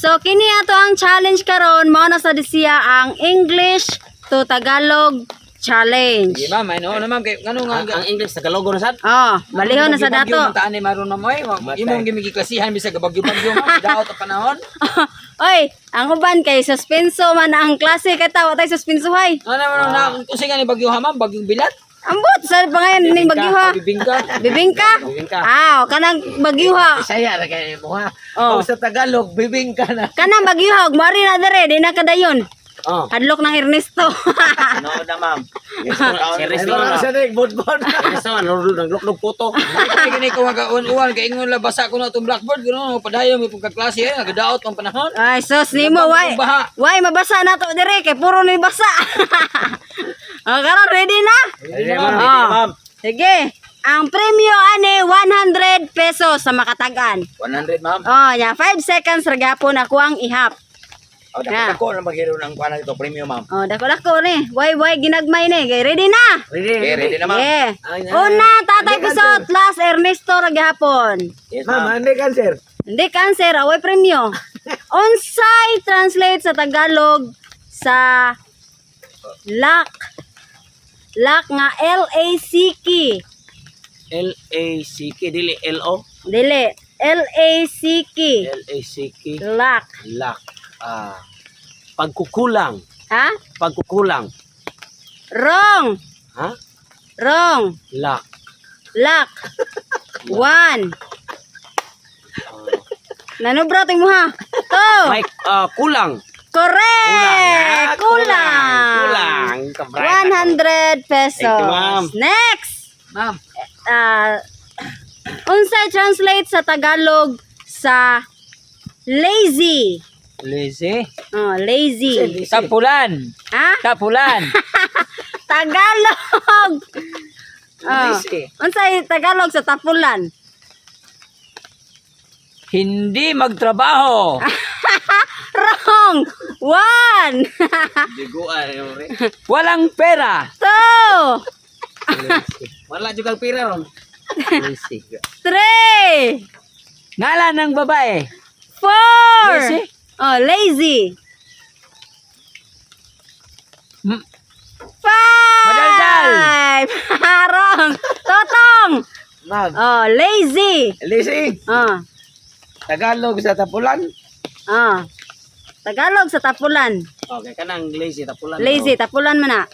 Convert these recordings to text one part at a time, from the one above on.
So kini ato ang challenge karon mao na sa siya ang English to Tagalog challenge. Di ma'am, ano na ma'am kay ngano nga Ang English Tagalog na sad. Oh, balihon na sa dato. Taan ni maron na mo imong gimigi klasihan bisag bagyo-bagyo ma'am, daot ang panahon. Oy, ang uban kay suspenso man ang klase kay tawa tay suspenso hay. Ano na usay nga ni bagyo ha ma'am, bagyong bilat. Ambot sa pangayan ning bagyuha. Bibingka. Bibingka? Bibingka. Ah, kanang bagyuha. Bisaya ra kay mo ha. Oh. Sa Tagalog bibingka na. Kanang bagyuha ug mari na dere di na kadayon. Oh. Hadlok ng Ernesto. Ano na ma'am? Si Risto na. Sa ning bodbod. Risto naglok puto. Ay gani ko mag-uwan kay ingon la basa ko na tong blackboard kuno padayon mi pagkaklase nagadaot ang panahon. Ay, sus nimo why? Baha. Why mabasa na to dire kay puro ni basa. Oh, karon ready na? Ready ma'am. Oh. Ma'am. Sige. Ang premyo ani 100 pesos sa makatagan. 100 ma'am. Oh, ya 5 seconds ra gyapon ako ang ihap. Oh, dapat ako na maghiro ng kuan ito premium ma'am. Oh, dako ni. Why ginagmay ni. Okay, ready na? Ready. Okay, ready na ma'am. Yeah. Ay, Una, tatay pisot, last Ernesto ra gyapon. Yes ma'am. Hindi cancer. Hindi cancer, away premyo. Onsay translate sa Tagalog sa lock. Lock nga L-A-C-K. L-A-C-K dili L-O. Dili. L-A-C-K. L-A-C-K. Lock. Lock. Pagkukulang. Ha? Pagkukulang. Wrong. Ha? Wrong. Lock. Lock. 1. Nanubra mo ha. 2. May kulang. Correct. Kulang. Kulang. Kabray. 100 pesos. Thank you, ma'am. Next. Ma'am, Unsay translate sa Tagalog sa lazy. lazy. Oh, lazy. Tapulan. Ha? Tapulan. Tagalog. Oh. Lazy. Unsay Tagalog sa tapulan? Hindi magtrabaho. Wrong. 1. Diguan. Walang pera. 2. Wala juga pira ron. 3. Ngalan ng babae. 4. Lazy? Oh, lazy. Hmm. 5. Madaldal. Wrong. Totong. Ma'am. Oh, lazy. Lazy. Oh. Tagalog sa tapulan. Oh. Tagalog sa tapulan. Okay, kanang lazy tapulan. Lazy, tapulan mo na.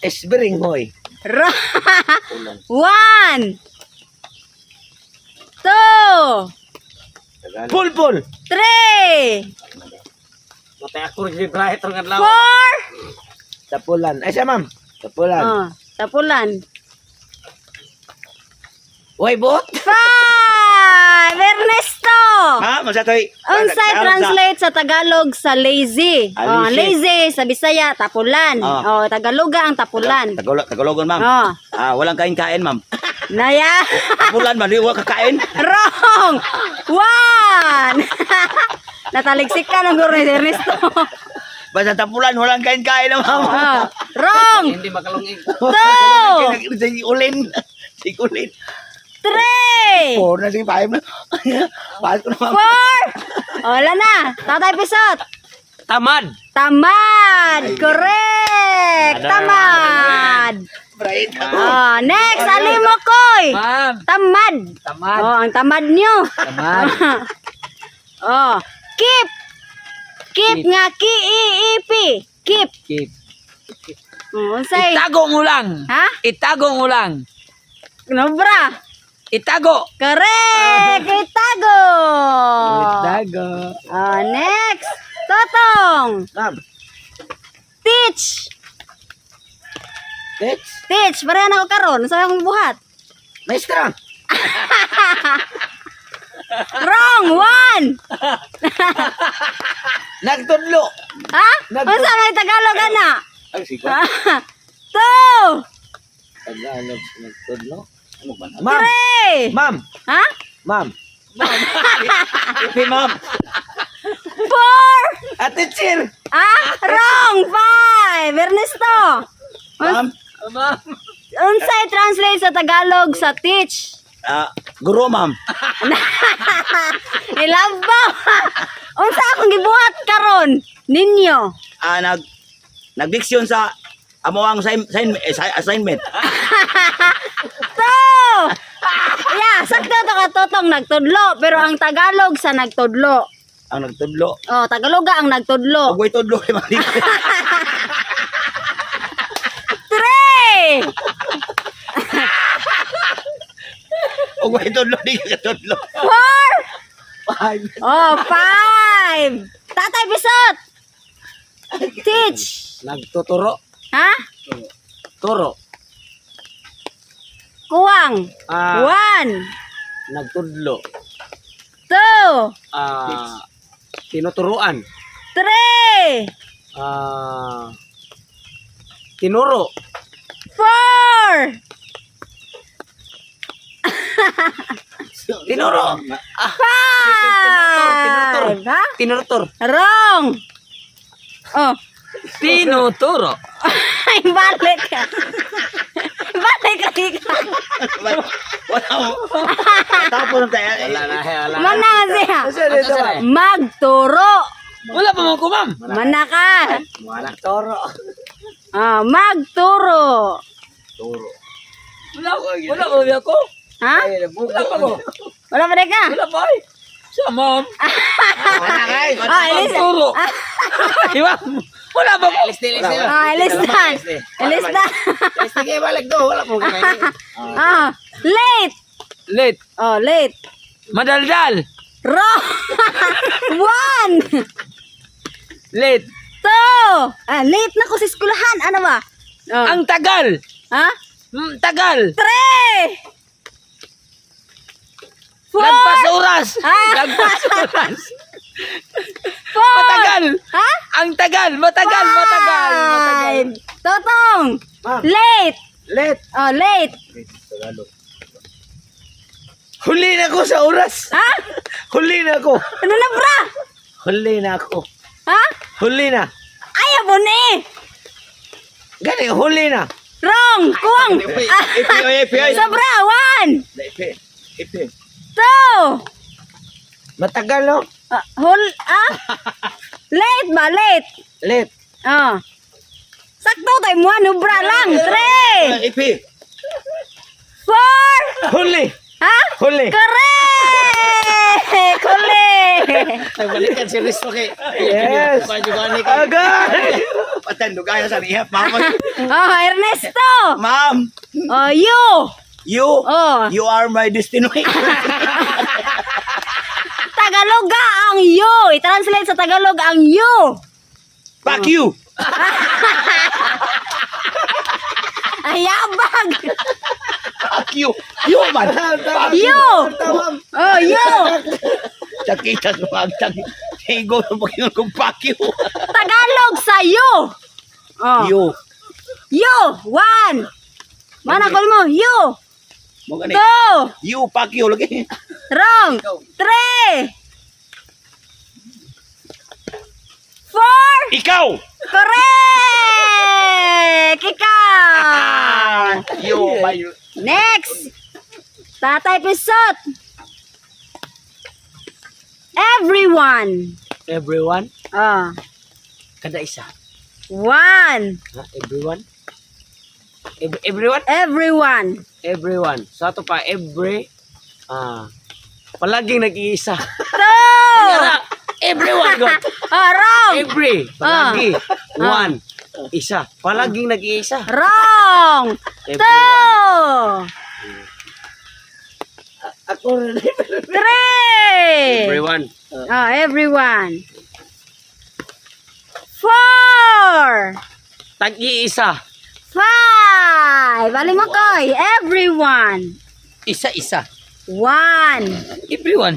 Esbering hoy. 1. 2. Pulpul. 3. Matay ako rin bright ng adlaw. 4. Tapulan. Ay siya ma'am. Tapulan. Oh, tapulan. Hoy bot. 5. Ernesto. Ha, masatoy. Unsay translate sa Tagalog sa lazy? Oh, lazy sa Bisaya tapulan. Oh, Tagaloga ang tapulan. Tagalogon ma'am. Oh, Walang kain-kain ma'am. naya. Tapulan man, di wala kakain. Wrong. 1. Nataligsik ka ng guro ni Ernesto. Basta tapulan, walang kain-kain na ma'am. Oh, wrong. Hindi makalungig. 2. Sige ulin. Sige ulin. 3. 4 na, sige 5 na. Bahal ko na ma'am. 4. Wala na. Tatay pisot. Tamad. Tamad. Correct. Tamad. Bright. Oh, next. Alimokoy. Ma'am. Tamad. Tamad. Oh, ang tamad nyo. Tamad. Oh, keep. Keep Keep. nga ki-i-i-p. Keep. Keep. Unsay? Itago mo lang. Ha? Itago mo lang. Nobra. Itago. Correct. Itago. Itago. Oh, next. Totong. Ma'am. Teach. Next. Teach. Pareha na ko karon. Sa akong buhat. Maestra. Wrong. 1. Nagtudlo. Ha? Unsa may Tagalog ana? Ay, sige. 2. Tagalog nagtudlo. Ano ba? Ma'am. 3. Ma'am. Ha? Ma'am. Ipi ma'am. 4. Ate Chir. Wrong. 5. Ernesto. Ma'am. Ma'am. Unsay translate sa Tagalog sa teach? Guro ma'am. Ilabaw. Unsa Ninyong. Ninyo. Nagdiksyon sa amo ang assignment. To! Yeah, sakto to ka totong nagtudlo. Pero ang Tagalog sa nagtudlo. Ang nagtudlo. Oh, Tagaloga ang nagtudlo. Ugway tudlo kay mali. 3! Ugway tudlo di ka tudlo. 4! Oh, 5! Tatay Bisot! Teach! Nagtuturo. Ha? Turo. Kuwang. Ah. 1, Nagtudlo. 2, Tinuturuan. 3, Tinuro. 4, Tinuro. 5. Ha? Tinutur. Wrong. Oh. Tinuturo. Ay, balik ka. Balik ka, Kika. Wala mo. Tapos tayo. Wala. Mana siya. Magturo. Wala pa man ko, ma'am. Mana ka. Wala toro. Magturo. Turo. Wala pa ba ako? Ha? Wala pa mo. Wala pa rin ka? Wala pa eh. Siya, ma'am. Wala kay. Ilis. Turo. Diba? Wala ba? Ilis na. Ilis na. Sige, balik do. Wala po kay. Late. Late. Oh, late. Madaldal. Wrong. 1, Late. 2. Late na ko sa eskulahan. Ano ba? Oh. Ang tagal. Ha? Tagal. 3, 4, Nagpasuras. Nagpasuras. 4. Matagal. Ha? Ang tagal. Matagal. 5. Totong. Ma'am. Late. Let. Oh, late. Huli na ko sa oras. Ha? Huli na ko. Ano na, bra? Huli na ako. Ha? Huli na. Ayaw mo ni. Gani, huli na. Wrong. Kuwang. Ipi. Sobra. 1, Ipi. 2. Matagal no? Late ba? Late. Let. Oh. Sakto tayo mo. Ano, bra lang. 3, Ipi. 4. Huli. Ha? Huli. Correct! Huli! Nagbalikan si Risto kay. Yes. Agad. Patandugaya sa rehab, mama. Oh, Ernesto! Ma'am, Oh, you! Oh. you are my destiny. Tagaloga ang you! I-translate sa Tagalog ang you! Fuck you. Ayabag! Fuck you. You man. You! Oh, you! Sakita ko magtag. Higo na pagkingon kong fuck you. Tagalog sa you! Oh. You. You! 1! Mana call mo? You! Mo gani. 2! You fuck you lagi. Wrong! 3! 4! Ikaw. Correct! Ikaw! You by Next! Tatay Pisot! Everyone! everyone. Kada isa. 1! Ha? Everyone. Everyone. Everyone! So ato pa palaging nag-iisa. 2! Everyone go. Wrong! Palagi. One. Isa. Palaging nag-iisa. Wrong! 2! Ako rin. 3! Everyone. Everyone! 4! Tag-iisa. 5! Bali mo koy! Everyone! Isa-isa. 1! Everyone.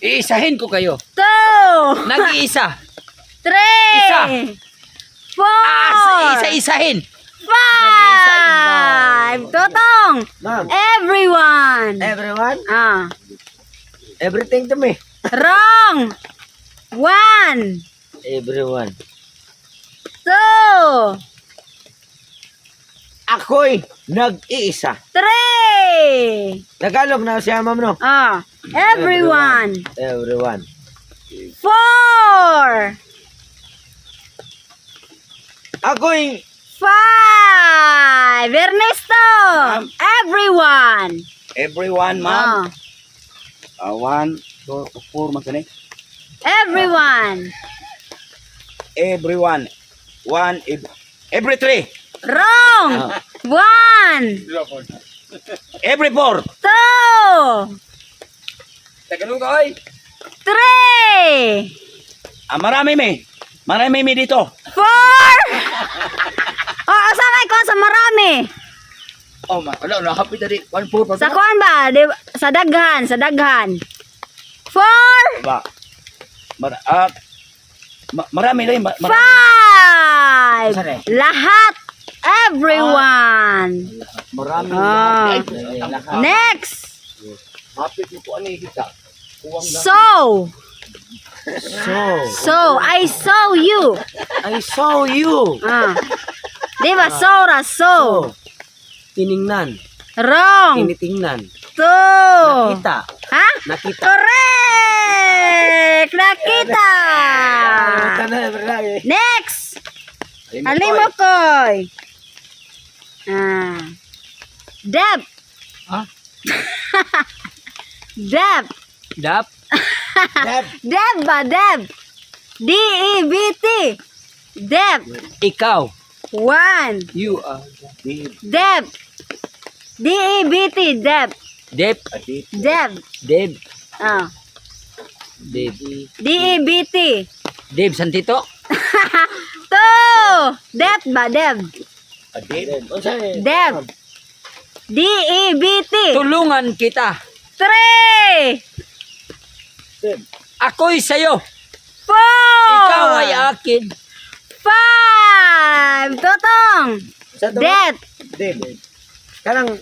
Iisahin ko kayo. 2! Nag-iisa. 3! 4! Isa-isahin. 5! Totong! Ma'am. Everyone! Everyone. Ah. Everything to me. Wrong! 1! Everyone. 2! Ako'y nag-iisa. 3! Tagalog na siya, ma'am, no? Everyone! Everyone. 4! Ako'y 5. Ernesto. Everyone. everyone, ma'am. Oh. 1, 2, 4 man kani. Everyone. Everyone. Every 3. Wrong. 1, Every 4. 2, Tagalog ka, oy. 3, Marami mi dito. 4. Oh, sakay ko sa marami. Oh, wala, happy tadi. 1, 4, Sa kuan ba? Sa daghan, sa daghan. 4, Ba. Marami rin. 5. Saan eh? Lahat. Everyone. Marami. Ah. Next. Happy ko ani kita. So. So, So, I saw you. I saw you. Ah. Di ba? Sora, so. Tiningnan, Wrong. tinitingnan, 2. kita, Ha? nakita. Correct! Nakita! Next! Halimokoy! Deb! Ha? Deb! Dap. Deb ba? Deb! D-E-B-T! Deb! Ikaw. 1. You are. Deb! D-E-B-T! Deb! Dep. Deb! Deb. Ah. Deb. D-E-B-T! Deb Santito. 2! Deb ba? Deb! Deb! D-E-B-T! Tulungan kita. 3! Ako'y sa'yo. 4! Ikaw ay akin. 5! Totong! Det! Deb. Kanang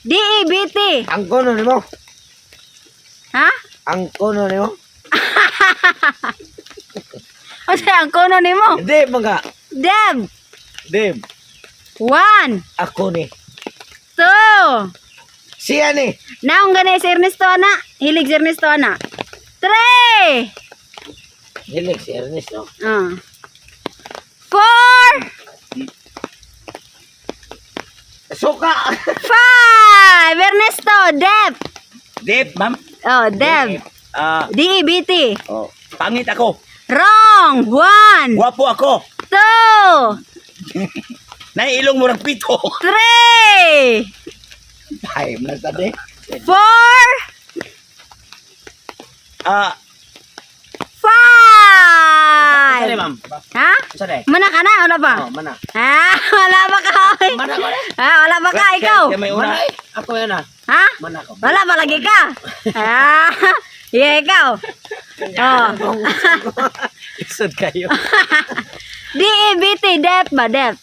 D-E-B-T! ang kono nimo, Ha? ang kono nimo. Ano ang kono ni mo? Deb mga. Deb! Deb, 1! ako ni. 2! Siya ni. Naong ganay si Ernesto na. Hilig si Ernesto na. 3! Hilig si Ernesto. 4! Suka. 5! Ernesto! Deb! Deb, ma'am. Oh, Deb. D-E-B-T. Oh, pangit ako. Wrong! 1! Guwapo ako. 2! Naiilong mo ng pito. 3! Ay, nagtadi. 4! 5! Sorry, ma'am. Ha? Sorry. Mana ka na? Wala ba? Oh, mana. Ha? Wala ba ka? Mana ko na. Ha? Wala ba ka? Ikaw? Kaya may una. Ako yan ah. Ha? Mana ko. Wala ba lagi ka? Ha? Yeah, ikaw. Oh. Isod kayo. D-E-B-T. Dep ba? Dep.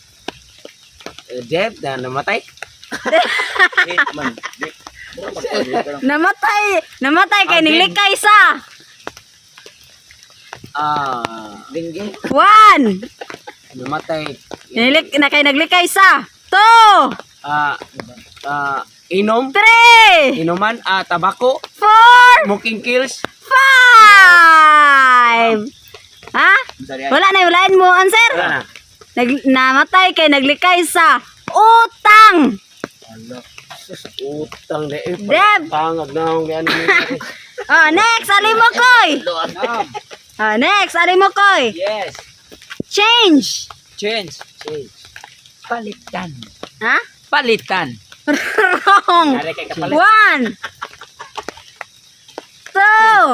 Deb na namatay. Man. Namatay. Namatay kay nilikay sa. Dinggi. 1. Namatay. Kay naglikay sa. 2. Inom. 3. Inuman. Tabako. 4. Smoking kills. 5. Ha? Wala na, walain mo answer. Wala na. Namatay kay naglikay sa utang. Utang na eh. Deb. Pangag na akong ano. Oh, next, Alimokoy. Next, Alimokoy. Yes. Change. Change. Palitan. Ha? Palitan. Wrong. 1.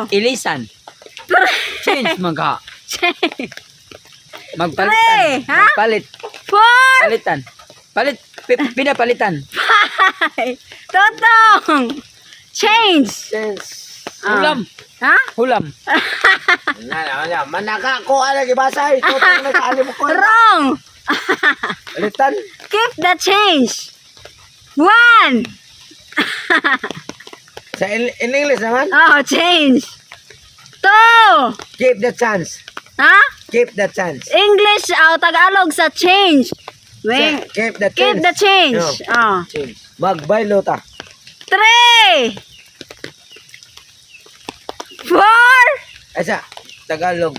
2. Ilisan. Change mga. Change. Magpalitan. Pre, ha? Magpalit. 4. Palitan. Palit. Pinapalitan. 5. Totong. Change. Hulam. Ha? Hulam. Manaka ko ano gibasa ito tong nagkaalim ko. Wrong. Litan. Keep the change. 1. Sa in English naman. Oh, change. 2. Keep the chance. Ha? Keep the chance. English, Tagalog sa change. Wait. Keep the chance. Keep the change. No. Magbaylo ta. 3. 4. Asa Tagalog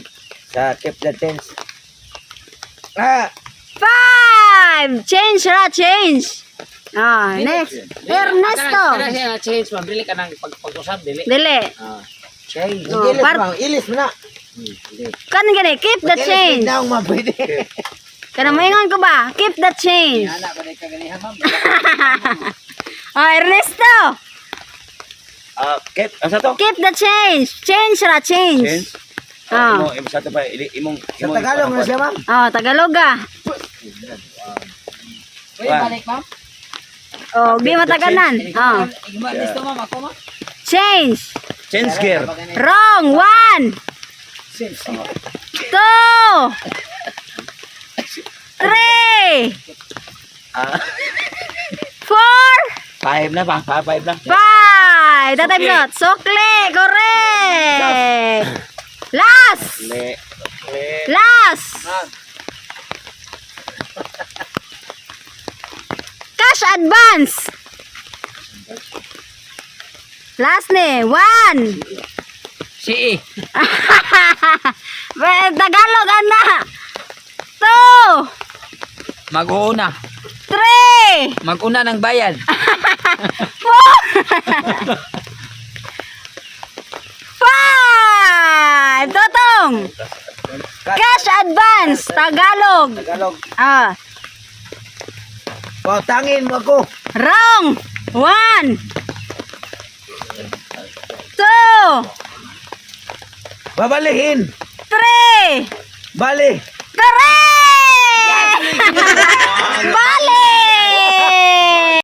sa keep the chance. 5. 5. Change ra, change. Next. Ernesto. Kana siya change mabili ka nang pag-usap dili. Dili. Change. Oh, Ilis mo na. Kan gani, keep the change. Daong mapwede. Kana maingon ko ba? Keep the change. Ana ba ka ganihan ma'am? Ernesto. Kep, asa to? Keep the change. Change ra, change. Change. Oh. Imo sa to pa imong Sa Tagalog na siya, ma'am. Oh, Tagaloga. Pwede balik, ma'am? Oh, di mataganan. Oh. Igma, listo, ma'am. Ako, ma'am. Change. Change gear. Wrong. 1. 2. 3. 4. 5 na ba? 5 na. 5. That time not. Sukli. Correct. Last. Last. Cash advance. Last ni. 1. Si Tagalog, ana. 2. mag-uuna. 3. Mag-una ng bayan. 5. Totong. Cash advance. Tagalog. Tagalog. Tangin mo ako. Wrong. 1. 2. Babalihin. 3. Bali. Correct! Bali!